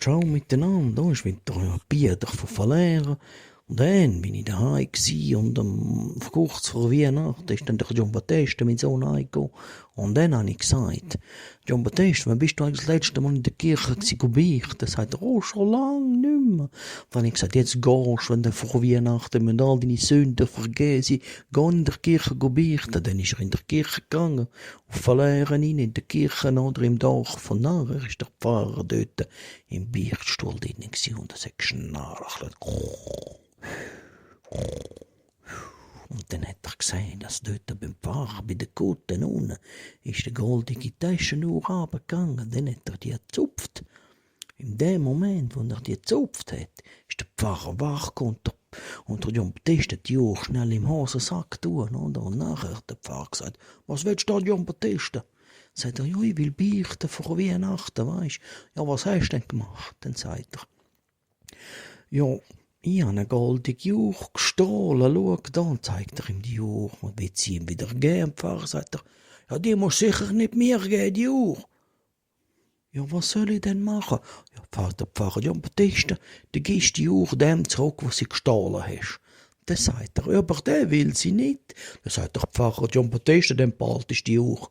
Ciao miteinander, da ist wieder ein Peter von Valera. Und dann bin ich daheim und kurz vor Weihnachten ist dann der John Battista, mein Sohn, reingekommen. Und dann habe ich gesagt, John Battista, wann bist du eigentlich das letzte Mal in der Kirche gebeichtet? Dann sagt er, oh, schon lange nicht mehr. Dann habe ich gesagt, jetzt gehst du, wenn du vor Weihnachten müssen all deine Sünden vergeben, geh in der Kirche beichten. Dann ist er in der Kirche gegangen, auf Valera rein, in der Kirche oder im Dorf von Narr, ist der Pfarrer dort im Beichtstuhl drin und er sagt, schnarchelt. Und dann hat er gesehen, dass dort beim Pfarrer, bei den Kutten unten, ist die goldige Taschenuhr runtergegangen. Dann hat er die gezupft. In dem Moment, wo er die gezupft hat, ist der Pfarrer wach und der John Battista die Uhr schnell im Hosensack tun. Oder? Und nachher hat der Pfarrer gesagt, was willst du da, John Battista? Sagt er, ja, ich will beichten vor Weihnachten, weisst du. Ja, was hast du denn gemacht? Dann sagt er, ja, ich habe eine goldige Uhr gestohlen, schau da, und zeigt er ihm die Uhr. Und will sie ihm wieder geben, Pfarrer, sagt er, ja, die muss sicher nicht mir geben, die Uhr. Ja, was soll ich denn machen? Ja, Pfarrer John Battista, du gibst die Uhr dem zurück, was sie gestohlen hast. Dann sagt er, aber der will sie nicht. Dann sagt der Pfarrer John Battista, dann behaltest du die Uhr.